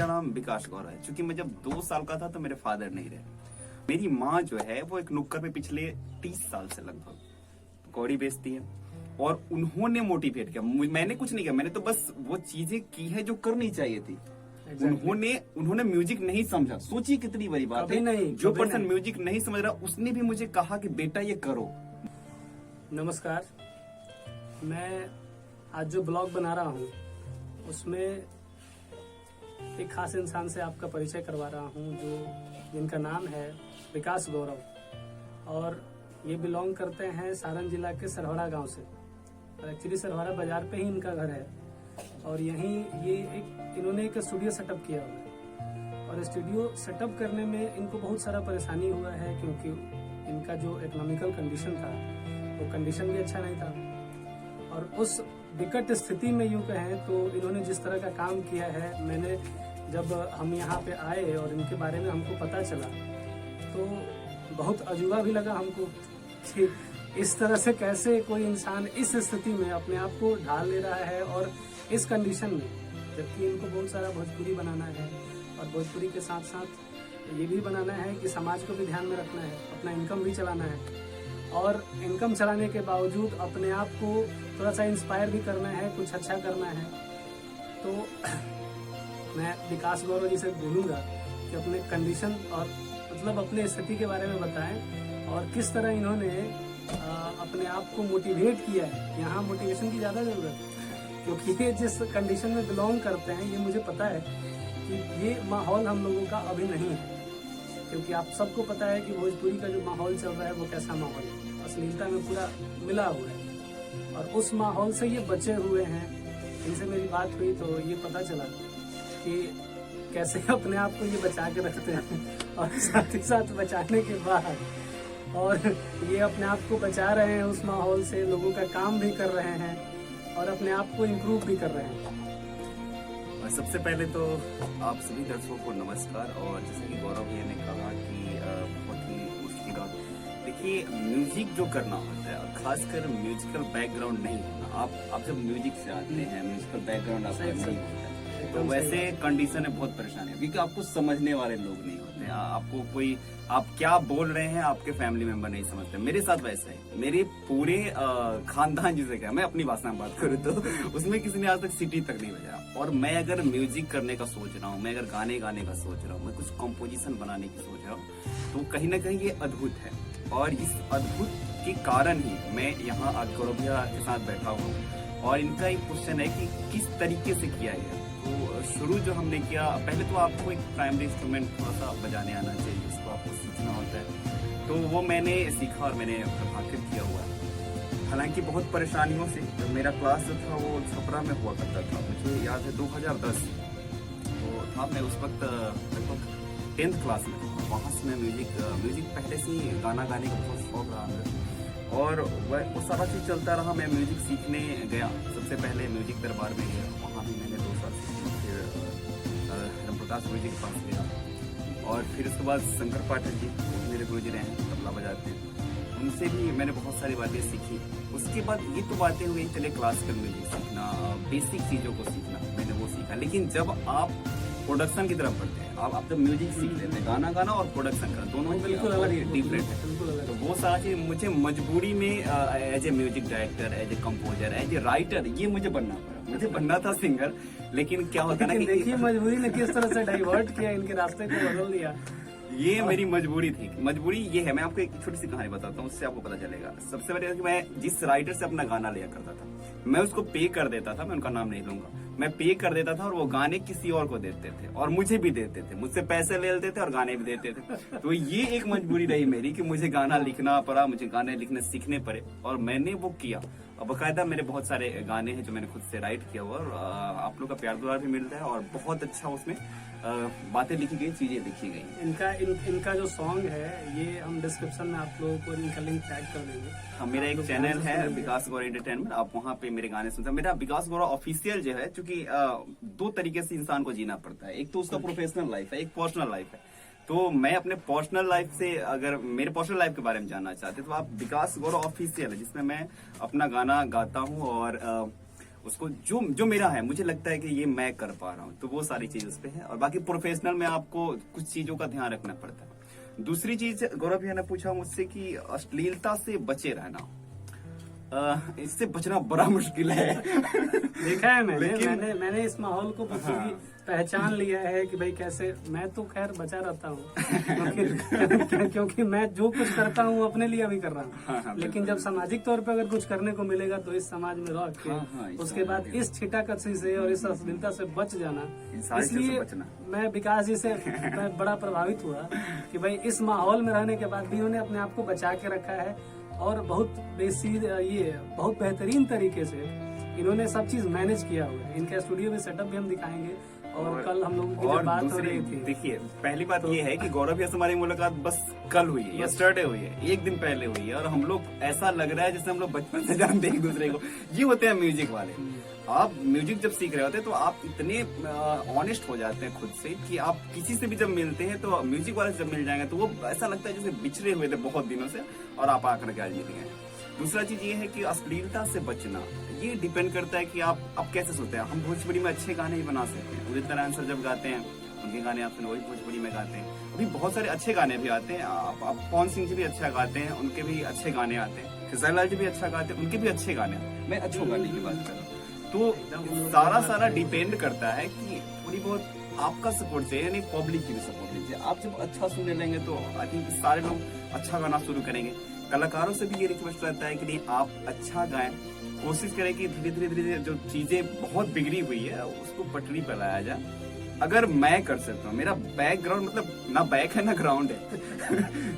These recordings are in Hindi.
मेरा नाम विकास गौरव है। चूंकि मैं जब 2 साल का था तो मेरे फादर नहीं रहे। मेरी माँ जो है वो एक नुक्कड़ पे पिछले 30 साल से लगभग कौड़ी बेचती है और उन्होंने मोटिवेट किया। मैंने कुछ नहीं किया, मैंने तो बस वो चीजें की है जो करनी चाहिए थी। उन्होंने म्यूजिक नहीं समझा। सोचिए कितनी बड़ी बात है। जो पर्सन म्यूजिक नहीं समझ रहा उसने भी मुझे कहा कि बेटा ये करो। नमस्कार, मैं आज जो ब्लॉग बना रहा हूँ उसमें एक खास इंसान से आपका परिचय करवा रहा हूँ जिनका नाम है विकास गौरव और ये बिलोंग करते हैं सारण जिला के सरहड़ा गांव से। और एक्चुअली सरहड़ा बाजार पे ही इनका घर है और यहीं इन्होंने एक स्टूडियो सेटअप किया हुआ है। और स्टूडियो सेटअप करने में इनको बहुत सारा परेशानी हुआ है क्योंकि इनका जो इकोनॉमिकल कंडीशन था वो कंडीशन भी अच्छा नहीं था। और उस विकट स्थिति में यूं कहें तो इन्होंने जिस तरह का काम किया है, मैंने जब हम यहाँ पे आए और इनके बारे में हमको पता चला तो बहुत अजूबा भी लगा हमको कि इस तरह से कैसे कोई इंसान इस स्थिति में अपने आप को ढाल ले रहा है और इस कंडीशन में, जबकि इनको बहुत सारा भोजपुरी बनाना है और भोजपुरी के साथ साथ ये भी बनाना है कि समाज को भी ध्यान में रखना है, अपना इनकम भी चलाना है और इनकम चलाने के बावजूद अपने आप को थोड़ा सा इंस्पायर भी करना है, कुछ अच्छा करना है। तो मैं विकास गौरव जी से बोलूँगा कि अपने कंडीशन और मतलब अपने स्थिति के बारे में बताएं और किस तरह इन्होंने अपने आप को मोटिवेट किया है। यहाँ मोटिवेशन की ज़्यादा ज़रूरत है क्योंकि ये जिस कंडीशन में बिलोंग करते हैं ये मुझे पता है कि ये माहौल हम लोगों का अभी नहीं है, क्योंकि आप सबको पता है कि भोजपुरी का जो माहौल चल रहा है वो कैसा माहौल है, अश्लीलता में पूरा मिला हुआ है और उस माहौल से ये बचे हुए हैं। इनसे मेरी बात हुई तो ये पता चला कि कैसे अपने आप को ये बचा के रखते हैं और साथ ही साथ बचाने के बाद और ये अपने आप को बचा रहे हैं उस माहौल से, लोगों का काम भी कर रहे हैं और अपने आप को इम्प्रूव भी कर रहे हैं। सबसे पहले तो आप सभी दर्शकों को नमस्कार। और जैसे कि गौरव भैया ने कहा कि बहुत ही मुश्किल और देखिए म्यूजिक जो करना होता है, खासकर म्यूजिकल बैकग्राउंड नहीं होना। आप जब म्यूजिक से आते हैं, म्यूजिकल बैकग्राउंड आपका नहीं होता है तो वैसे कंडीशन है, बहुत परेशानी है क्योंकि आपको समझने वाले लोग नहीं होते। आपको कोई आप क्या बोल रहे हैं आपके फैमिली मेंबर नहीं समझते। मेरे साथ वैसा है, मेरे पूरे खानदान जिसे क्या, मैं अपनी भाषा में बात करूँ तो उसमें किसी ने आज तक सिटी तक नहीं बजाया। और मैं अगर म्यूजिक करने का सोच रहा हूँ, मैं अगर गाने गाने का सोच रहा हूँ, मैं कुछ कॉम्पोजिशन बनाने की सोच रहा हूँ तो कहीं ना कहीं ये अद्भुत है। और इस अद्भुत के कारण ही मैं यहाँ आज गौरव भैया के साथ बैठा हूँ। और इनका एक क्वेश्चन है कि किस तरीके से किया है। तो शुरू जो हमने किया, पहले तो आपको एक प्राइमरी इंस्ट्रूमेंट थोड़ा सा बजाने आना चाहिए, जिसको आपको सीखना होता है। तो वो मैंने सीखा और मैंने प्रभावित किया हुआ है। हालांकि बहुत परेशानियों से, जब मेरा क्लास जो था वो छपरा में हुआ करता था, मुझे याद है 2010 तो था। मैं उस वक्त लगभग 10th क्लास में था। वहाँ से मैं म्यूजिक पहले से ही गाना गाने का बहुत शौक रहा है और वो सारा चीज़ चलता रहा। मैं म्यूजिक सीखने गया, सबसे पहले म्यूजिक दरबार में गया, वहाँ भी मैंने 2 साल सीखी। फिर रामप्रकाश गुरु जी के पास गया और फिर उसके बाद शंकर पाठक जी मेरे गुरु जी रहे हैं, तबला बजाते हैं, उनसे भी मैंने बहुत सारी बातें सीखी। उसके बाद ये तो बातें हुई, चले क्लासिकल म्यूजिक सीखना, बेसिक चीज़ों को सीखना, मैंने वो सीखा। लेकिन जब आप प्रोडक्शन की तरफ बढ़ते हैं, आप जब म्यूजिक सीख लेते हैं, गाना गाना और प्रोडक्शन करना दोनों बिल्कुल अलग डिफरेंट है। तो वो सारा चीज मुझे मजबूरी में as a music director, as a composer, as a writer ये मुझे बनना पड़ा। मुझे बनना था सिंगर, लेकिन क्या होता है ना कि देखिए मजबूरी ने किस तरह से डाइवर्ट किया, इनके रास्ते को बदल दिया। ये मेरी मजबूरी थी। मजबूरी ये है, मैं आपको एक छोटी सी कहानी बताता हूँ, उससे आपको पता चलेगा। सबसे पहले कि मैं जिस राइटर से अपना गाना लिया करता था, मैं उसको पे कर देता था, मैं उनका नाम नहीं लूंगा, मैं पे कर देता था और वो गाने किसी और को देते थे और मुझे भी देते थे, मुझसे पैसे ले लेते थे और गाने भी देते थे। तो ये एक मजबूरी रही मेरी कि मुझे गाना लिखना पड़ा, मुझे गाने लिखने सीखने पड़े और मैंने वो किया। और बाकायदा मेरे बहुत सारे गाने हैं जो मैंने खुद से राइट किया हुआ और आप लोग का प्यार दुलार भी मिलता है और बहुत अच्छा उसमें बातें लिखी गई, चीजें लिखी गई। इनका जो सॉन्ग है ये हम डिस्क्रिप्शन में आप लोगों को इनका लिंक टैग कर देंगे। हाँ, मेरा एक चैनल है विकास गौरव एंटरटेनमेंट, आप वहाँ पे मेरे गाने सुनते हैं। मेरा विकास गौरव ऑफिशियल जो है, क्योंकि 2 तरीके से इंसान को जीना पड़ता है, एक तो उसका प्रोफेशनल लाइफ है, एक पर्सनल लाइफ है। तो मैं अपने पर्सनल लाइफ से, अगर मेरे पर्सनल लाइफ के बारे में जानना चाहते तो आप विकास गौरव ऑफिशियल है, जिसमें मैं अपना गाना गाता हूँ और उसको जो जो मेरा है, मुझे लगता है कि ये मैं कर पा रहा हूँ, तो वो सारी चीज उस पे है। और बाकी प्रोफेशनल में आपको कुछ चीजों का ध्यान रखना पड़ता है। दूसरी चीज, गौरव भैया ने पूछा मुझसे कि अश्लीलता से बचे रहना, इससे बचना बड़ा मुश्किल है। देखा है लेकिन- मैंने इस माहौल को बखूबी पहचान लिया है कि भाई कैसे। मैं तो खैर बचा रहता हूँ क्योंकि मैं जो कुछ करता हूँ अपने लिए भी कर रहा हूँ। लेकिन जब सामाजिक तौर पे अगर कुछ करने को मिलेगा तो इस समाज में रह के उसके बाद इस छिटाकछी से और इस अश्लीलता से बच जाना, इसलिए मैं विकास जी से मैं बड़ा प्रभावित हुआ कि भाई इस माहौल में रहने के बाद भी उन्होंने अपने आप को बचा के रखा है और बहुत बहुत बेहतरीन तरीके से इन्होंने सब चीज मैनेज किया हुआ है। इनका स्टूडियो में सेटअप भी हम दिखाएंगे। और कल हम लोगों की जब बात हो रही थी, देखिए पहली बात ये है कि गौरव भैया से हमारी मुलाकात बस कल हुई है, यस्टरडे हुई है, एक दिन पहले हुई है, और हम लोग ऐसा लग रहा है जैसे हम लोग बचपन से जानते हैं एक दूसरे को। ये होते हैं म्यूजिक वाले। आप म्यूजिक जब सीख रहे होते हैं तो आप इतने ऑनेस्ट हो जाते हैं खुद से कि आप किसी से भी जब मिलते हैं तो म्यूजिक वाले से जब मिल जाएंगे तो वो ऐसा लगता है जैसे बिछड़े हुए थे बहुत दिनों से और आप आकर के आज मिल गए। दूसरा चीज ये है कि अश्लीलता से बचना, ये डिपेंड करता है कि आप कैसे सोचते हैं। हम भोजपुरी में अच्छे गाने ही बना सकते हैं। उदित नारायण सर जब गाते हैं उनके गाने आप सुनो, वही भोजपुरी में गाते हैं। अभी बहुत सारे अच्छे गाने भी आते हैं। आप पवन सिंह जी भी अच्छा गाते हैं, उनके भी अच्छे गाने आते हैं। खेसारी लाल जी भी अच्छा गाते हैं, उनके भी अच्छे गाने आते हैं। मैं अच्छे गाने की बात कर रहा हूँ। तो सारा डिपेंड करता है कि थोड़ी बहुत आपका सपोर्ट चाहिए, यानी पब्लिक की भी सपोर्ट लीजिए। आप जब अच्छा सुनने लगेंगे तो आई थिंक सारे लोग अच्छा गाना शुरू करेंगे। कलाकारों से भी ये रिक्वेस्ट रहता है कि नहीं, आप अच्छा गाएं, कोशिश करें कि धीरे धीरे जो चीजें बहुत बिगड़ी हुई है उसको पटरी पर लाया जाए। अगर मैं कर सकता हूँ, मेरा बैकग्राउंड मतलब ना बैक है ना ग्राउंड है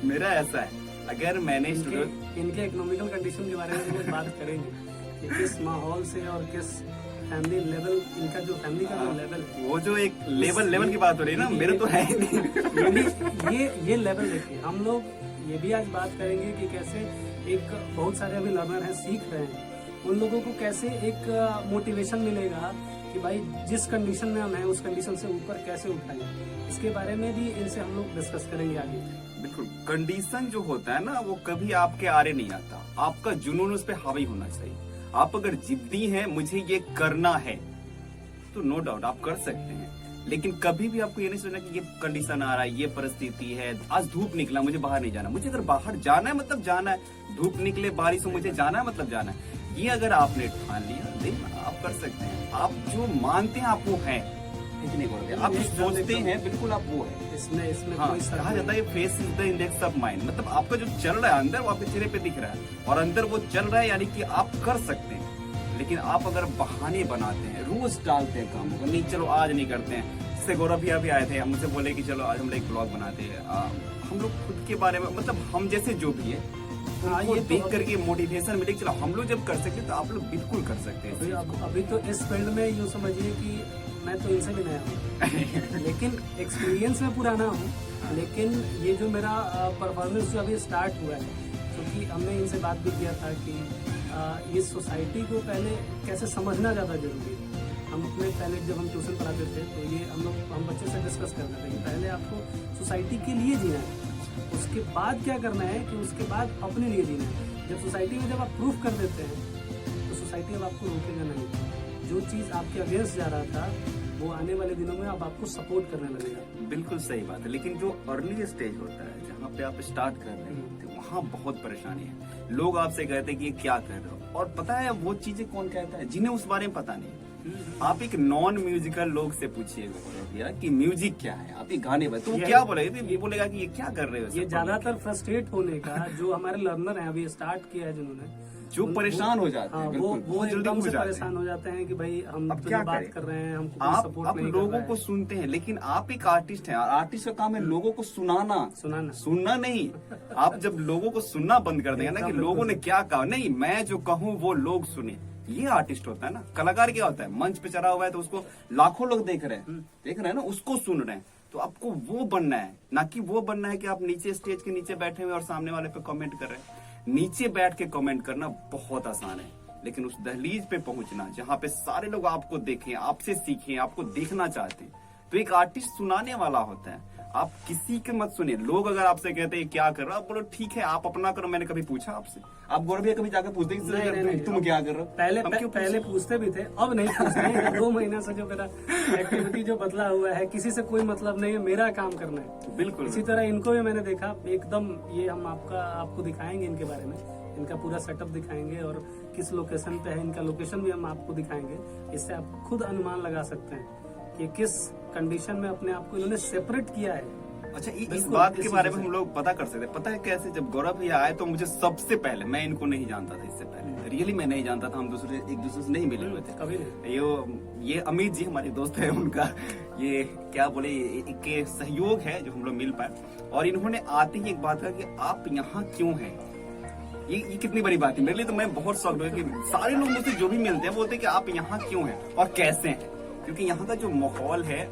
मेरा ऐसा है, अगर मैंने इनके इकोनॉमिकल कंडीशन के बारे में हम बात करेंगे कि किस माहौल से और किस फैमिली लेवल, इनका जो फैमिली का जो लेवल है, वो जो एक लेवल की बात हो रही है ना, मेरे तो है ही नहीं। ये लेवल देखिए। हम लोग ये भी आज बात करेंगे कि कैसे एक बहुत सारे अभी लर्नर हैं, सीख रहे हैं, उन लोगों को कैसे एक मोटिवेशन मिलेगा कि भाई जिस कंडीशन में हम हैं उस कंडीशन से ऊपर कैसे उठाएं। इसके बारे में भी इनसे हम लोग डिस्कस करेंगे आगे। बिल्कुल, कंडीशन जो होता है ना वो कभी आपके आरे नहीं आता, आपका जुनून उस पर हावी होना चाहिए। आप अगर जिद्दी हैं, मुझे ये करना है, तो नो डाउट आप कर सकते हैं। लेकिन कभी भी आपको ये नहीं सोचना कि ये कंडीशन आ रहा है, ये परिस्थिति है, आज धूप निकला मुझे बाहर नहीं जाना। मुझे अगर बाहर जाना है मतलब जाना है, धूप निकले बारिश हो मुझे जाना है मतलब जाना है। ये अगर आपने ठान लिया देन आप कर सकते हैं। आप जो मानते हैं आप वो हैं, ठीक नहीं बोलते, आप जो सोचते हैं बिल्कुल आप वो है। इसमें हाँ, कोई कहा जाता है face is the index of mind, मतलब आपका जो चल रहा है अंदर वो आपके चेहरे पे दिख रहा है और अंदर वो चल रहा है, यानी कि आप कर सकते हैं। लेकिन आप अगर बहाने बनाते हैं, रोज डालते हैं काम को, नहीं चलो आज नहीं करते हैं। जैसे गौरव भैया भी आए थे, मुझसे बोले कि चलो आज हम लोग एक ब्लॉग बनाते हैं। हम लोग खुद के बारे में, मतलब हम जैसे जो भी है ये देख करके मोटिवेशन मिले, चलो हम लोग जब कर सकते तो आप लोग बिल्कुल कर सकते हैं। अभी तो इस फील्ड में यूँ समझिए कि मैं तो इनसे भी नया हूँ लेकिन एक्सपीरियंस में पुराना हूँ। लेकिन ये जो मेरा परफॉर्मेंस जो अभी स्टार्ट हुआ है, क्योंकि हमने इनसे बात भी किया था कि ये सोसाइटी को पहले कैसे समझना ज़्यादा जरूरी है। हम अपने पहले जब हम ट्यूशन पढ़ाते थे तो ये हम बच्चे से डिस्कस करते थे कि पहले आपको सोसाइटी के लिए जीना है, उसके बाद क्या करना है कि उसके बाद अपने लिए जीना है। जब सोसाइटी में जब आप प्रूफ कर देते हैं तो सोसाइटी अब आपको रोकेगा नहीं। जो चीज़ आपके अगेंस्ट जा रहा था वो आने वाले दिनों में अब आपको सपोर्ट करने लगेगा। बिल्कुल सही बात है। लेकिन जो अर्ली स्टेज होता है, जहाँ पे आप स्टार्ट कर रहे हैं, वहाँ बहुत परेशानी है। लोग आपसे कहते हैं कि ये क्या कर रहे हो, और पता है वो चीजें कौन कहता है, जिन्हें उस बारे में पता नहीं। आप एक नॉन म्यूजिकल लोग से पूछिएगा कि म्यूजिक क्या है, आप ये गाने बजाते, तो क्या बोलेगा, ये बोलेगा कि ये क्या कर रहे हो। ये ज्यादातर फ्रस्ट्रेट होने का जो हमारे लर्नर हैं, अभी स्टार्ट किया है जिन्होंने, जो परेशान हो जाते हैं, वो एकदम से परेशान हो जाते हैं कि भाई हम क्या बात कर रहे हैं, हमको आप लोगों को सुनते हैं। लेकिन आप एक आर्टिस्ट हैं, आर्टिस्ट का काम है लोगों को सुनना नहीं। आप जब लोगों को सुनना बंद कर देंगे ना कि लोगों ने क्या कहा, नहीं मैं जो कहूँ वो लोग सुने, ये आर्टिस्ट होता है ना। कलाकार क्या होता है, मंच पे चढ़ा हुआ है तो उसको लाखों लोग देख रहे हैं ना, उसको सुन रहे हैं। तो आपको वो बनना है, ना कि वो बनना है कि आप नीचे स्टेज के नीचे बैठे हुए और सामने वाले पे कमेंट कर रहे हैं। नीचे बैठ के कमेंट करना बहुत आसान है, लेकिन उस दहलीज पे पहुंचना जहाँ पे सारे लोग आपको देखें, आपसे सीखें, आपको देखना चाहते हैं, तो एक आर्टिस्ट सुनाने वाला होता है। आप किसी के मत सुनिए। लोग अगर आपसे कहते हैं क्या कर रहा हो, आप बोलो ठीक है आप अपना करो, मैंने कभी पूछा आपसे? आप गौरव भैया कभी जाकर पूछते हैं तुम क्या कर रहे हो? पहले पूछते भी थे, अब नहीं पूछते हैं। 2 महीना से जो मेरा एक्टिविटी जो बदला हुआ है, किसी से कोई मतलब नहीं है, मेरा काम करना है। बिल्कुल इसी तरह इनको भी मैंने देखा एकदम, ये हम आपको दिखाएंगे इनके बारे में, इनका पूरा सेटअप दिखाएंगे और किस लोकेशन पे है, इनका लोकेशन भी हम आपको दिखाएंगे। इससे आप खुद अनुमान लगा सकते हैं कि किस कंडीशन में अपने आप को इन्होंने सेपरेट किया है। अच्छा, इस बात के बारे में हम लोग पता कर सकते हैं। पता है कैसे? जब गौरव भैया आए तो मुझे सबसे पहले, मैं इनको नहीं जानता था इससे पहले, रियली मैं नहीं जानता था, हम एक दूसरे से नहीं मिले हुए थे कभी नहीं। ये अमित जी हमारे दोस्त है, उनका ये क्या बोले के सहयोग है जो हम लोग मिल पाए। और इन्होंने आते ही एक बात कहा कि आप यहाँ क्यों हैं। ये कितनी बड़ी बात है मेरे लिए। तो मैं बहुत शौक हुआ कि सारे लोग मुझसे जो भी मिलते हैं बोलते हैं कि आप यहाँ क्यों हैं और कैसे हैं, क्योंकि यहाँ का जो माहौल है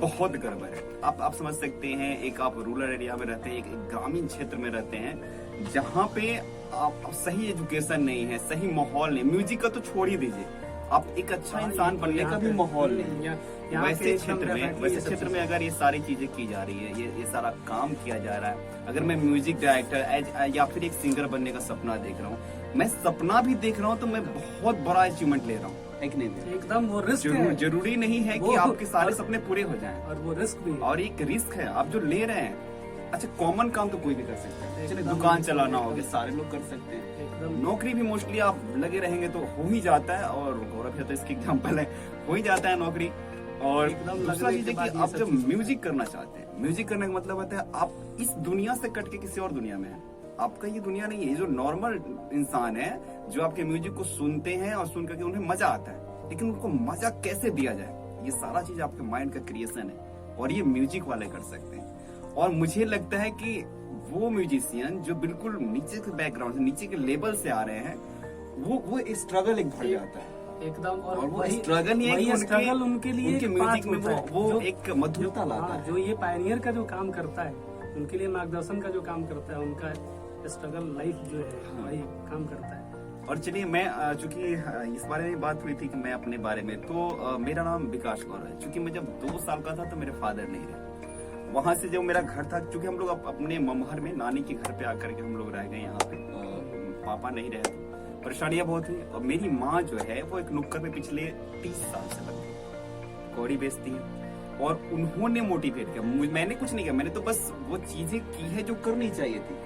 बहुत गड़बड़ है। आप समझ सकते हैं, एक आप रूरल एरिया में रहते हैं, एक ग्रामीण क्षेत्र में रहते हैं, जहाँ पे आप सही एजुकेशन नहीं है, सही माहौल नहीं। म्यूजिक का तो छोड़ ही दीजिए, आप एक अच्छा इंसान बनने का भी माहौल नहीं। वैसे क्षेत्र में अगर ये सारी चीजें की जा रही है, ये सारा काम किया जा रहा है, अगर मैं म्यूजिक डायरेक्टर या फिर एक सिंगर बनने का सपना देख रहा हूँ, मैं सपना भी देख रहा हूँ, तो मैं बहुत बड़ा अचीवमेंट ले रहा हूँ। एकदम वो रिस्क है। जरूरी नहीं है कि आपके सारे सपने पूरे हो जाएं, और वो रिस्क भी है। और एक रिस्क है आप जो ले रहे हैं। अच्छा, कॉमन काम तो कोई भी कर सकता है, चलिए दुकान चलाना हो गया, सारे लोग कर सकते हैं। नौकरी भी मोस्टली आप लगे रहेंगे तो हो ही जाता है, और गौरव है तो इसकी एग्जाम्पल है, हो ही जाता है नौकरी। और दूसरा चीज है कि आप जब म्यूजिक करना चाहते हैं, म्यूजिक करने का मतलब होता है आप इस दुनिया से कट के किसी और दुनिया में है। आपका ये दुनिया नहीं है। ये जो नॉर्मल इंसान है जो आपके म्यूजिक को सुनते हैं और सुन करके उन्हें मजा आता है, लेकिन उनको मजा कैसे दिया जाए, ये सारा चीज आपके माइंड का क्रिएशन है, और ये म्यूजिक वाले कर सकते हैं। और मुझे लगता है कि वो म्यूजिशियन जो बिल्कुल नीचे के बैकग्राउंड से, नीचे के लेवल से आ रहे हैं, वो स्ट्रगल एक भर जाता है एकदम। और वो स्ट्रगल ये स्ट्रगल उनके लिए उनके म्यूजिक में वो एक मधुरता लाता है। जो ये पायनियर का जो काम करता है, उनके लिए मार्गदर्शन का जो काम करता है, उनका स्ट्रगल लाइफ जो है वही काम करता है। और चलिए, मैं चूंकि इस बारे में बात हुई थी कि मैं अपने बारे में, तो मेरा नाम विकास गौरव है। चूंकि मैं जब 2 साल का था तो मेरे फादर नहीं रहे। वहां से जो मेरा घर था, चूंकि हम लोग अपने ममहर में नानी के घर पे आकर के हम लोग रह गए यहाँ पे, पापा नहीं रहे तो परेशानियां बहुत हुई। और मेरी माँ जो है वो एक नुक्कड़ पे पिछले 30 साल से लगी कौड़ी बेचती है, और उन्होंने मोटिवेट किया। मैंने कुछ नहीं किया, मैंने तो बस वो चीजें की है जो करनी चाहिए थी।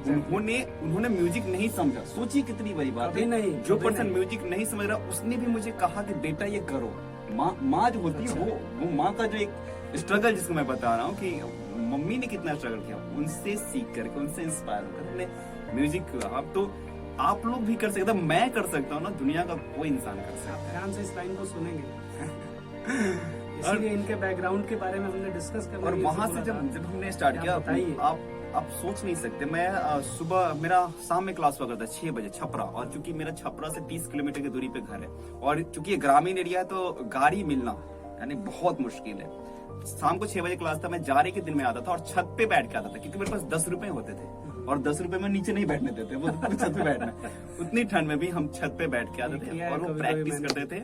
उन्होंने म्यूजिक नहीं समझा। सोचिए कितनी बड़ी बात है। नहीं, जो पर्सन म्यूजिक नहीं समझ रहा, उसने भी मुझे कहा कि बेटा ये करो। माँ जो होती है वो माँ का जो एक स्ट्रगल, जिसको मैं बता रहा हूँ कि मम्मी ने कितना स्ट्रगल किया, उनसे सीख करके, उनसे इंस्पायर होकर हमने म्यूजिक किया। अब तो आप लोग भी कर सकते हैं, मैं कर सकता हूँ ना, दुनिया का कोई इंसान कर सकता है। ध्यान से इस लाइन को सुनेंगे। इसीलिए इनके बैकग्राउंड के बारे में हमने डिस्कस करना। और वहाँ से जब हमने स्टार्ट किया, आप सोच नहीं सकते। मैं सुबह, मेरा शाम में क्लास हुआ करता 6 बजे छपरा, और चूंकि मेरा छपरा से 30 किलोमीटर की दूरी पे घर है, और चूंकि ये ग्रामीण एरिया है तो गाड़ी मिलना यानी बहुत मुश्किल है। शाम को 6 बजे क्लास था, मैं जाड़े के दिन में आता था और छत पे बैठ के आता था, क्योंकि मेरे पास 10 रुपए होते थे, और 10 रुपए में नीचे नहीं बैठने देते, वो छत पे बैठना। उतनी ठंड में भी हम छत पे बैठ के आते थे और वो प्रैक्टिस करते थे।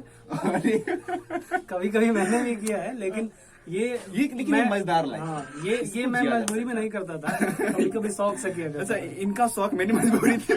कभी कभी मैंने भी किया है, लेकिन लेकिन मजेदार लाइफ। ये मैं मजबूरी में नहीं करता था, कभी कभी शौक से किया। अच्छा, इनका शौक मेरी मजबूरी थी।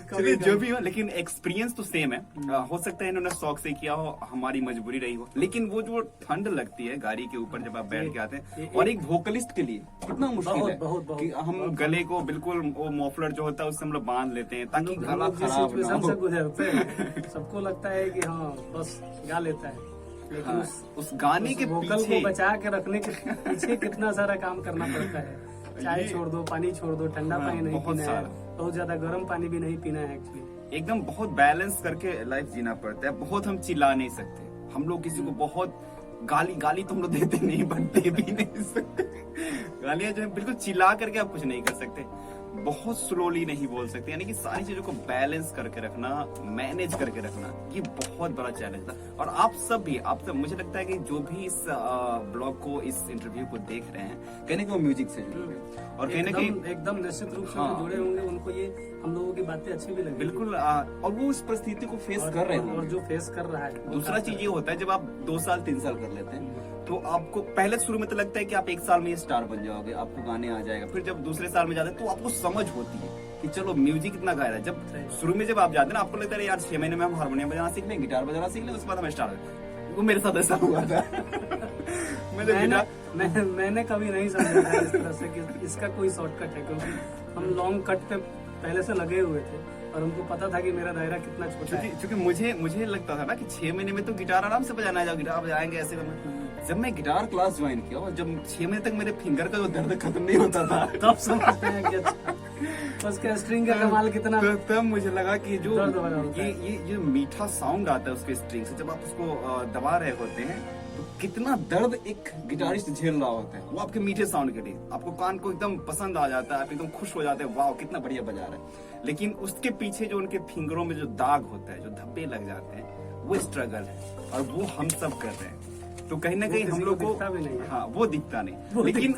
चलिए जो भी हो, लेकिन एक्सपीरियंस तो सेम है। हो सकता है इन्होंने शौक से किया हो, हमारी मजबूरी रही हो, लेकिन वो जो ठंड लगती है गाड़ी के ऊपर जब आप बैठ के आते हैं, और एक वोकलिस्ट के लिए कितना मुश्किल है कि हम गले को बिल्कुल, वो मफलर जो होता है उससे हम लोग बांध लेते हैं ताकि गला खराब ना हो। गुजरते हैं, सबको लगता है कि हाँ बस गा लेता है, लेकिन उस गाने के वोकल को बचा के रखने के पीछे कितना सारा काम करना पड़ता है। चाय छोड़ दो, पानी छोड़ दो, ठंडा पानी नहीं पीना है, बहुत ज्यादा गर्म पानी भी नहीं पीना है। एक्चुअली एकदम बहुत बैलेंस करके लाइफ जीना पड़ता है। बहुत हम चिल्ला नहीं सकते, हम लोग किसी को बहुत गाली तो हम लोग देते नहीं, बनते भी नहीं सकते। गालियां जो है बिल्कुल चिल्ला करके आप कुछ नहीं कर सकते, बहुत स्लोली नहीं बोल सकते, यानी कि सारी चीजों को बैलेंस करके रखना, मैनेज करके रखना, ये बहुत बड़ा चैलेंज था। और आप सब भी, मुझे लगता है कि जो भी इस ब्लॉग को, इस इंटरव्यू को देख रहे हैं, कहने को म्यूजिक से जुड़े और कहने के एकदम निश्चित रूप से जुड़े होंगे, उनको ये हम लोगों की बातें अच्छी भी लगी। बिल्कुल, और वो उस परिस्थिति को फेस कर रहे हैं, और जो फेस कर रहा है। दूसरा चीज ये होता है, जब आप 2 साल 3 साल कर लेते हैं तो आपको पहले शुरू में तो लगता है कि आप 1 साल में ये स्टार बन जाओगे, आपको गाने आ जाएगा। फिर जब दूसरे साल में जाते हैं तो आपको समझ होती है कि चलो म्यूजिक इतना गा रहा है। जब शुरू में जब आप जाते हैं ना, आपको लगता है यार 6 महीने में हम हारमोनियम बजाना सीख लें, गिटार बजाना सीख लें, उसके बाद हम स्टार हो। वो मेरे साथ ऐसा हुआ था। मैंने कभी नहीं समझा था इस तरह से कि इसका कोई शॉर्टकट है, क्योंकि हम लॉन्ग कट पे पहले से लगे हुए थे और हमको पता था कि मेरा दायरा कितना छोटा है। क्योंकि मुझे लगता था ना कि 6 महीने में तो गिटार आराम से बजाना है, गिटार बजाएंगे ऐसे में। जब मैं गिटार क्लास ज्वाइन किया और जब 6 महीने तक मेरे फिंगर का जो दर्द खत्म नहीं होता था, तब समझते हैं कि अच्छा उसके स्ट्रिंग का कमाल कितना। तो तब मुझे लगा कि जो ये मीठा साउंड आता है उसके स्ट्रिंग से, जब आप उसको दबा रहे होते हैं तो कितना दर्द एक गिटारिस्ट झेल रहा होता है। वो आपके मीठे साउंड के लिए आपको कान को एकदम पसंद आ जाता है, आप एकदम खुश हो जाते हैं, वाह कितना बढ़िया बजा रहा है। लेकिन उसके पीछे जो उनके फिंगरों में जो दाग होता है, जो धब्बे लग जाते हैं, वो स्ट्रगल है और वो हम सब कर रहे हैं। तो कहीं ना कहीं हम लोग को हाँ वो दिखता नहीं, लेकिन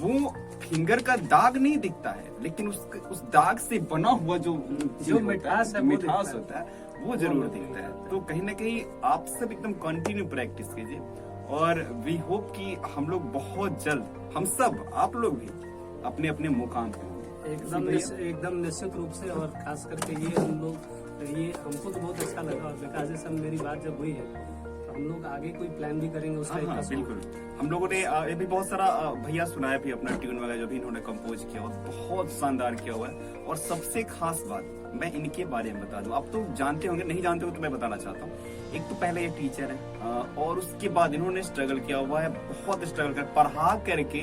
वो फिंगर का दाग नहीं दिखता है, लेकिन उस दाग से बना हुआ जो मिठास होता है वो जरूर दिखता है। तो कहीं ना कहीं आप सब एकदम कंटिन्यू प्रैक्टिस कीजिए और वी होप कि हम लोग बहुत जल्द, हम सब, आप लोग भी अपने अपने मुकाम पे होंगे एकदम निश्चित रूप से। और खास करके ये हमको तो बहुत अच्छा लगा, और विकास से मेरी बात जब हुई है हम लोग आगे कोई प्लान भी करेंगे उसका। हाँ, बिल्कुल। हम लोगों ने ये भी बहुत सारा भैया सुनाया भी अपना ट्यून वगैरह जो भी इन्होंने कंपोज किया हुआ, बहुत शानदार किया हुआ है। और सबसे खास बात मैं इनके बारे में बता दूं, आप तो जानते होंगे, नहीं जानते हो तो मैं बताना चाहता हूँ। एक तो पहले ये टीचर है और उसके बाद इन्होंने स्ट्रगल किया हुआ है, बहुत स्ट्रगल कर पढ़ा करके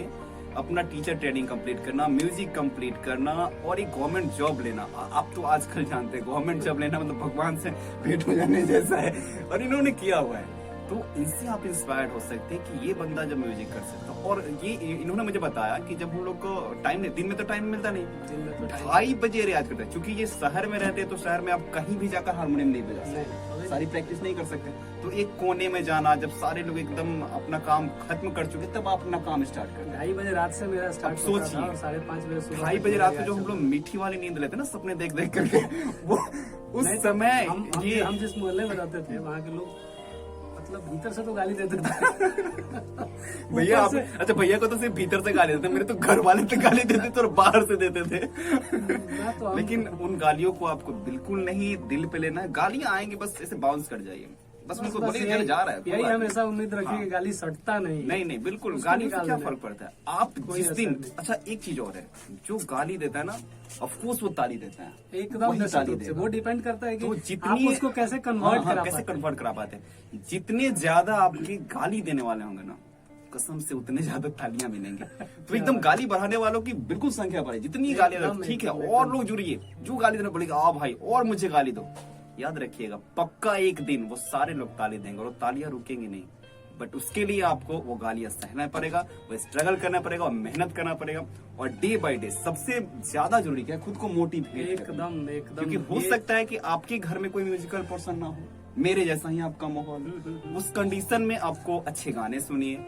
अपना टीचर ट्रेनिंग कंप्लीट करना, म्यूजिक कंप्लीट करना और एक गवर्नमेंट जॉब लेना। आप तो आजकल जानते हैं गवर्नमेंट जॉब लेना मतलब भगवान से भेंट हो जाने जैसा है, और इन्होंने किया हुआ है। तो इनसे आप इंस्पायर्ड हो सकते हैं कि ये बंदा जब म्यूजिक कर सकता है। और ये इन्होंने मुझे बताया कि जब हम लोग को टाइम नहीं, दिन में तो टाइम मिलता नहीं, 2:30 बजे रियाज करते हैं। क्योंकि ये शहर में रहते हैं तो शहर में आप कहीं भी जाकर हारमोनियम नहीं बजा सकते, सारी प्रैक्टिस नहीं कर सकते। तो एक कोने में जाना, जब सारे लोग एकदम अपना काम खत्म कर चुके तब आप अपना काम स्टार्ट करते हैं। 2:30 बजे रात से मेरा स्टार्ट, सोचिए 5:30 बजे, 2:30 बजे रात में जो हम लोग मीठी वाली नींद लेते हैं ना, सपने देख देख करके, वो उस समय हम जिस मोहल्ले में रहते थे वहाँ के लोग मतलब भीतर से तो गाली देते थे। भैया अच्छा भैया को तो सिर्फ भीतर से गाली देते, मेरे तो घर वाले तो गाली देते थे और बाहर से देते थे। लेकिन उन गालियों को आपको बिल्कुल नहीं दिल पे लेना है। गालियां आएंगी बस ऐसे बाउंस कर जाइए, बस उनको बोलिए जा रहा है। यही हमेशा उम्मीद रखिए कि गाली सटता नहीं। नहीं बिल्कुल, गाली से क्या फर्क पड़ता है। आप जिस दिन, अच्छा एक चीज और है, जो गाली देता है ना ऑफकोर्स वो ताली देता है, एकदम ताली देता है। वो डिपेंड करता है कि तो जितनी आप उसको कैसे कन्वर्ट करा पाते हैं। जितने ज्यादा आपकी गाली देने वाले होंगे ना, कसम से उतने ज्यादा तालियां मिलेंगे। तो एकदम गाली बढ़ाने वालों की बिल्कुल संख्या बढ़े, जितनी गालियां, ठीक है, और लोग जुड़िए, जो गाली देना पड़ेगा, आ भाई और मुझे गाली दो। याद रखिएगा पक्का एक दिन वो सारे लोग ताली देंगे और तालियां रुकेंगी नहीं। बट उसके लिए आपको वो गालियां सहना पड़ेगा, वो स्ट्रगल करना पड़ेगा और मेहनत करना पड़ेगा। और डे बाय डे सबसे ज्यादा जरूरी क्या है, खुद को मोटिवेट एकदम। क्योंकि हो सकता है कि आपके घर में कोई म्यूजिकल पर्सन ना हो, मेरे जैसा ही आपका माहौल, उस कंडीशन में आपको अच्छे गाने सुनिए,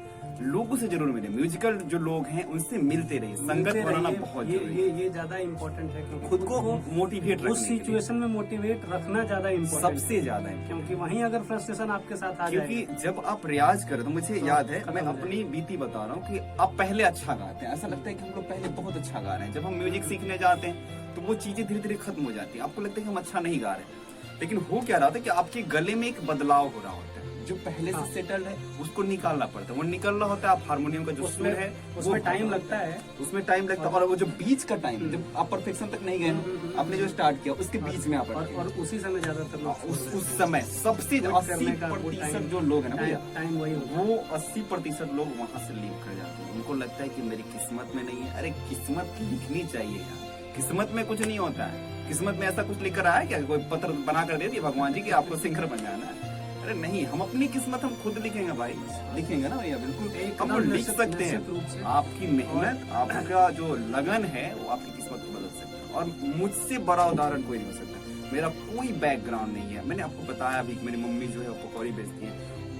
लोगों से जरूर मिले, म्यूजिकल जो लोग हैं उनसे मिलते रहिए, संगत बनाना बहुत जरूरी है। ये ज्यादा इम्पोर्टेंट है, क्योंकि खुद को मोटिवेट रखने, उस सिचुएशन में मोटिवेट रखना ज्यादा इम्पोर्टेंट, सबसे ज्यादा है। क्योंकि वहीं अगर फ्रस्ट्रेशन आपके साथ आ जाए, क्योंकि जब आप रियाज करें तो मुझे याद है, मैं अपनी बीती बता रहा हूँ कि आप पहले अच्छा गाते हैं, ऐसा लगता है कि हम लोग पहले बहुत अच्छा गा रहे हैं। जब हम म्यूजिक सीखने जाते हैं तो वो चीजें धीरे धीरे खत्म हो जाती है, आपको लगता है कि हम अच्छा नहीं गा रहे। लेकिन हो क्या रहा था कि आपके गले में एक बदलाव हो रहा होता है, जो पहले से सेटल्ड है उसको निकालना पड़ता है। वो निकल रहा होता है, आप हारमोनियम का जो सुर है उसमें टाइम लगता है, और वो जो बीच का टाइम, जब आप परफेक्शन तक नहीं गए, आपने जो स्टार्ट किया उसके बीच में आप, और उसी समय ज्यादातर उस समय सबसे 80% जो लोग है ना टाइम वही, वो 80% लोग वहाँ से लीव कर जाते हैं। उनको लगता है कि मेरी किस्मत में नहीं है। अरे किस्मत लिखनी चाहिए यार, किस्मत में कुछ नहीं होता है। किस्मत में ऐसा कुछ लिखकर आया क्या, कोई पत्र बना कर दे दिया भगवान जी की आपको सिंगर बन जाना है? अरे नहीं, हम अपनी किस्मत हम खुद लिखेंगे भाई, लिखेंगे ना भैया, बिल्कुल हम लोग लिख सकते हैं। आपकी मेहनत, आपका जो लगन है वो आपकी किस्मत को बदल सकता है। और मुझसे बड़ा उदाहरण कोई नहीं हो सकता। मेरा कोई बैकग्राउंड नहीं है, मैंने आपको बताया अभी, मेरी मम्मी जो है वो पकौड़ी बेचती है,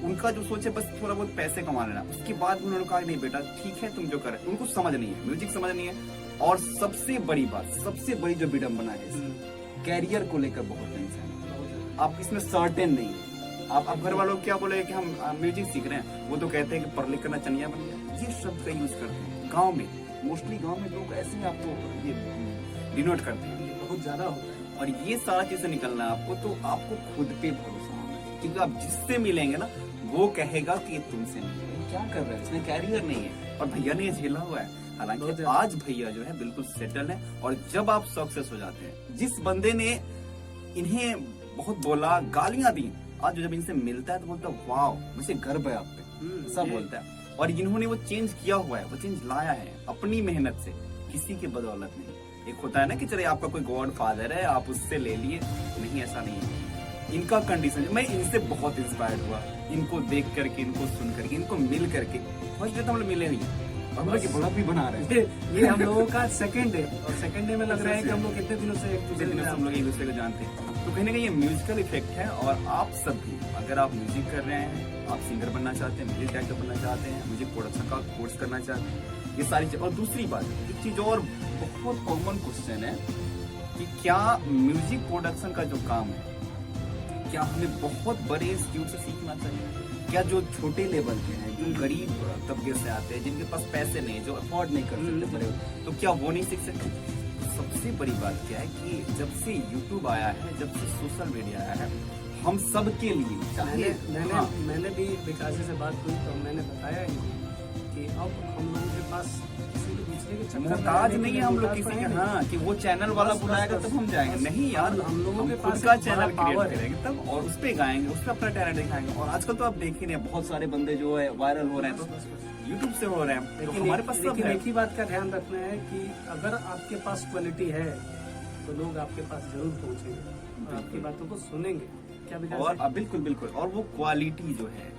उनका जो सोच है बस थोड़ा बहुत पैसे कमा लेना। उसके बाद उन्होंने कहा नहीं बेटा ठीक है तुम जो कर, उनको समझ नहीं है, म्यूजिक समझ नहीं है। और सबसे बड़ी बात, सबसे बड़ी जो विडंबना है, कैरियर को लेकर बहुत टेंशन है, आप इसमें सर्टेन नहीं है। आप घर वालों को क्या बोले कि हम म्यूजिक सीख रहे हैं, वो तो कहते हैं कि पढ़ लिख कर चनिया बन गया। ये शब्द का यूज करते हैं गांव में, मोस्टली गांव में लोग ऐसे ही आपको ये डिनोट करते हैं। ये बहुत ज्यादा होता है। और ये सारा चीज से निकलना है आपको, तो आपको खुद पे भरोसा होना है, क्योंकि आप जिससे मिलेंगे ना वो कहेगा कि ये तुमसे नहीं है, क्या कर रहे हैं, इसमें कैरियर नहीं है। और भैया ने ये झेला हुआ है, हालांकि आज भैया जो है बिल्कुल सेटल है। और जब आप सक्सेस हो जाते हैं, जिस बंदे ने इन्हें बहुत बोला, गालियां दी, आज जब इनसे मिलता है तो बोलता है वाह मुझे गर्व है आप पे, सब बोलता है। और इन्होंने वो चेंज किया हुआ है, वो चेंज लाया है अपनी मेहनत से, किसी की बदौलत नहीं। एक होता है ना कि चले आपका कोई गॉड फादर है, आप उससे ले लिए, नहीं ऐसा नहीं है। इनका कंडीशन, मैं इनसे बहुत इंस्पायर्ड हुआ, इनको देख करके, इनको सुन करके, इनको मिल करके। फर्स्ट डे तो हम लोग मिले नहीं, हम लोग ब्लॉग भी बना रहे हैं। ये हम लोगों का सेकंड डे, और सेकंड डे में लग रहा है कि हम लोग कितने दिनों से हम लोग एक दूसरे को जानते हैं। तो कहीं ना कहीं ये म्यूजिकल इफेक्ट है। और आप सब भी अगर आप म्यूजिक कर रहे हैं, आप सिंगर बनना चाहते हैं, म्यूजिक डायरेक्टर बनना चाहते हैं, म्यूजिक प्रोडक्शन का कोर्स करना चाहते हैं, ये सारी चीज। और दूसरी बात, एक चीज और बहुत कॉमन क्वेश्चन है कि क्या म्यूजिक प्रोडक्शन का जो काम है, क्या हमें बहुत बड़े इंस्टीट्यूट से सीखना चाहिए? क्या जो छोटे लेवल के हैं, जो गरीब तबके से आते हैं, जिनके पास पैसे नहीं, जो अफोर्ड नहीं कर सकते बड़े, तो क्या वो नहीं सीख सकते? सबसे बड़ी बात क्या है कि जब से यूट्यूब आया है, जब से सोशल मीडिया आया है, हम सब के लिए मैंने भी विकास से बात की तो मैंने बताया ही कि अब हम लोगों के पास किसी भी दूसरे के चक्कर मोहताज नहीं है हम लोग किसी के, हाँ कि वो चैनल वाला बुलाएगा तब हम जाएंगे, नहीं यार, हम लोगों के पास का चैनल क्रिएट करेंगे तब, और उस पे गाएंगे, उस पे अपना टैलेंट दिखाएंगे। और आजकल तो आप देख ही रहे हैं, बहुत सारे बंदे जो है वायरल हो रहे हैं, तो यूट्यूब से हो रहे हैं। लेकिन हमारे पास एक ही बात का ध्यान रखना है कि अगर आपके पास क्वालिटी है तो लोग आपके पास जरूर पहुंचेंगे और आपकी बातों को सुनेंगे। क्या और बिल्कुल बिल्कुल, और वो क्वालिटी जो है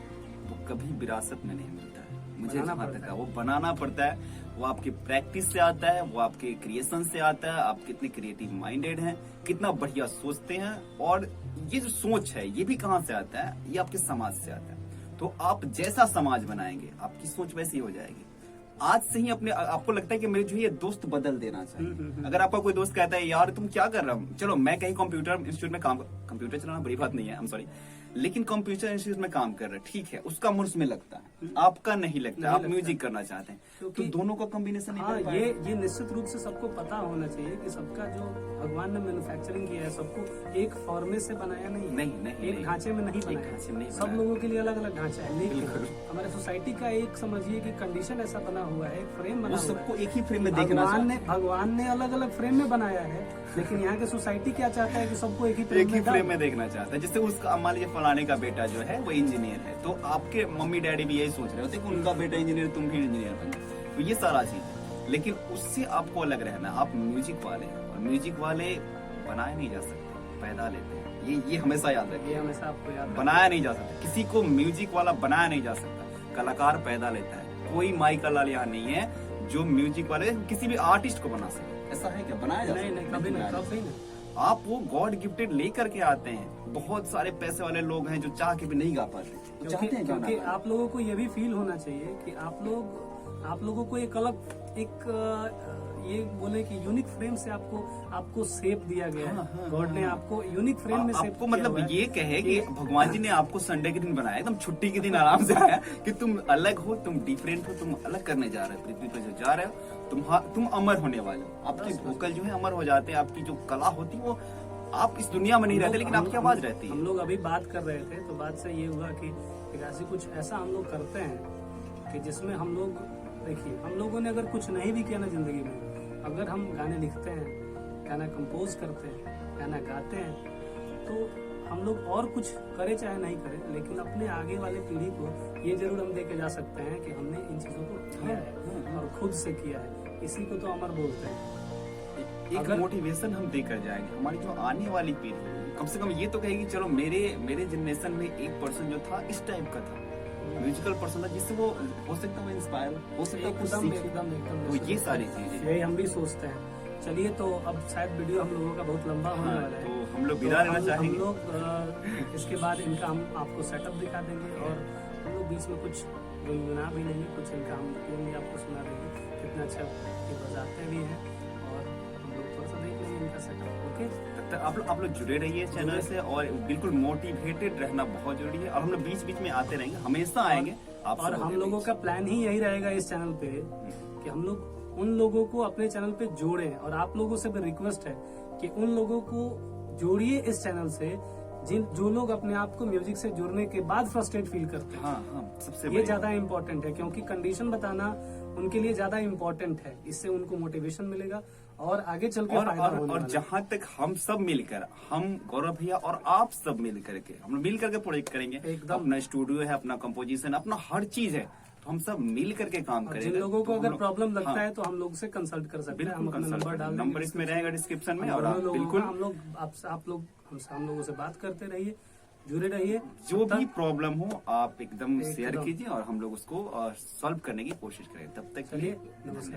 वो कभी विरासत में नहीं मिलता है, मुझे जहाँ तक है वो बनाना पड़ता है। वो आपकी प्रैक्टिस से आता है, वो आपके क्रिएशन से आता है, आप कितने क्रिएटिव माइंडेड हैं, कितना बढ़िया सोचते हैं। और ये जो सोच है ये भी कहाँ से आता है, ये आपके समाज से आता है। तो आप जैसा समाज बनाएंगे, आपकी सोच वैसी हो जाएगी। आज से ही अपने आपको लगता है कि मेरे जो ये दोस्त बदल देना चाहिए। अगर आपका कोई दोस्त कहता है यार तुम क्या कर रहा हो, चलो मैं कहीं कंप्यूटर इंस्टीट्यूट में काम, कंप्यूटर चलाना बड़ी बात नहीं है, आई एम सॉरी, लेकिन कंप्यूटर इंस्टीट्यूट में काम कर रहे हैं, ठीक है, उसका मुर्स में लगता है, आपका नहीं लगता, आप म्यूजिक करना चाहते हैं, तो दोनों का कॉम्बिनेशन। हाँ, ये निश्चित रूप से सबको पता होना चाहिए कि सबका जो भगवान ने मैन्युफैक्चरिंग किया है, सबको एक फॉर्मेट से बनाया नहीं, एक ढांचे में नहीं बनाया, सब लोगों के लिए अलग अलग ढांचा है। लेकिन हमारे सोसाइटी का एक समझिए कि कंडीशन ऐसा बना हुआ है, एक फ्रेम बना, सबको एक ही फ्रेम में देखना चाहिए। भगवान ने अलग अलग फ्रेम में बनाया है, लेकिन यहाँ की सोसाइटी क्या चाहता है कि सबको एक ही फ्रेम में देखना चाहता है। जैसे उसका मान लीजिए फलाने का बेटा जो है वो इंजीनियर है, तो आपके मम्मी डैडी भी यही सोच रहे होते कि उनका बेटा इंजीनियर, तुम भी इंजीनियर बन, तो ये सारा चीज है। लेकिन उससे आपको अलग रहना, आप म्यूजिक वाले हैं, और म्यूजिक वाले बनाए नहीं जा सकते, पैदा लेते हैं। ये हमेशा याद रखें, ये हमेशा आपको याद, बनाया नहीं जा सकता, किसी को म्यूजिक वाला बनाया नहीं जा सकता, कलाकार पैदा लेता है। कोई माई का लाल यहाँ नहीं है जो म्यूजिक वाले किसी भी आर्टिस्ट को बना सके, ऐसा है क्या? बनाया जा सकता? नहीं, कभी नहीं। आप वो गॉड गिफ्टेड लेकर के आते हैं। बहुत सारे पैसे वाले लोग हैं जो चाह के भी नहीं गा पाते, तो चाहते हैं क्योंकि आप लोगों को ये भी फील होना चाहिए कि आप लोगों को एक अलग, एक ये बोले कि यूनिक फ्रेम से आपको शेप दिया गया है। गॉड ने आपको यूनिक फ्रेम में शेप आपको, मतलब ये कहे कि भगवान जी ने आपको संडे के दिन बनाया, एकदम छुट्टी के दिन आराम से आया कि तुम अलग हो, तुम डिफरेंट हो, तुम अलग करने जा रहे हो, पृथ्वी पर जो जा रहे हो, तुम अमर होने वाले हो। आपके वोकल जो है अमर हो जाते हैं, आपकी जो कला होती है वो, आप इस दुनिया में नहीं रहते लेकिन आपकी आवाज रहती है। हम लोग अभी बात कर रहे थे तो बात से ये हुआ कि ऐसे कुछ ऐसा हम लोग करते हैं कि जिसमें हम लोग, देखिए हम लोगों ने अगर कुछ नहीं भी किया ना जिंदगी में, अगर हम गाने लिखते हैं, गाना कंपोज करते हैं, गाना गाते हैं, तो हम लोग और कुछ करे चाहे नहीं करें, लेकिन अपने आगे वाले पीढ़ी को ये जरूर हम दे के जा सकते हैं कि हमने इन चीजों को किया है और खुद से किया है। इसी को तो अमर बोलते हैं। एक मोटिवेशन हम देकर जाएंगे, हमारी जो आने वाली पीढ़ी कम से कम ये तो कहेगी चलो मेरे जनरेशन में एक पर्सन जो था इस टाइप का था, म्यूजिकल पर्सन था, जिससे वो हो सकता है इंस्पायर हो सकता है, एकदम तो ये सारी चीजें यही हम भी सोचते हैं। चलिए, तो अब शायद वीडियो हम लोगों का बहुत लंबा होने वाला है, तो हम लोग विदा लेना चाहेंगे। हम लोग इसके बाद इनका हम आपको सेटअप दिखा देंगे, और हम लोग बीच में कुछ गुनगुना भी लेंगे, कुछ इनका हम भी आपको सुना देंगे, कितना अच्छा ये बजाते भी हैं, और हम लोग थोड़ा सा देख लेंगे इनका सेटअप। ओके। तो आप लोग जुड़े रहिए चैनल से और बिल्कुल मोटिवेटेड रहना बहुत जरूरी है। और हम लोग बीच बीच में आते रहेंगे, हमेशा आएंगे। आप और हम लोगों का प्लान ही यही रहेगा इस चैनल पे कि हम लोग उन लोगों को अपने चैनल पे जोड़ें। और आप लोगों से भी रिक्वेस्ट है कि उन लोगों को जोड़िए इस चैनल से जो लोग अपने आप को म्यूजिक से जुड़ने के बाद फ्रस्ट्रेट फील करते हैं। हाँ, सबसे ये ज्यादा इम्पोर्टेंट है, क्योंकि कंडीशन बताना उनके लिए ज्यादा इम्पोर्टेंट है। इससे उनको मोटिवेशन मिलेगा और आगे चल के फायदा होने वाला है। जहाँ तक हम सब मिलकर, हम गौरव भैया और आप सब मिल करके, हम मिल करके प्रोजेक्ट करेंगे। एकदम। अपना स्टूडियो है, अपना कंपोजिशन, अपना हर चीज है, तो हम सब मिल करके काम करेंगे। जिन लोगों को तो अगर प्रॉब्लम लगता है तो हम लोग से कंसल्ट कर सकते हैं। हम अपना नंबर डाल देंगे, नंबर इसमें रहेगा डिस्क्रिप्शन में। और बिल्कुल बिल्कुल हम लोग हम लोगों से बात करते रहिए, जुड़े रहिए। जो भी प्रॉब्लम हो आप एकदम शेयर कीजिए और हम लोग उसको सॉल्व करने की कोशिश करें। तब तक के लिए चलिए, नमस्कार।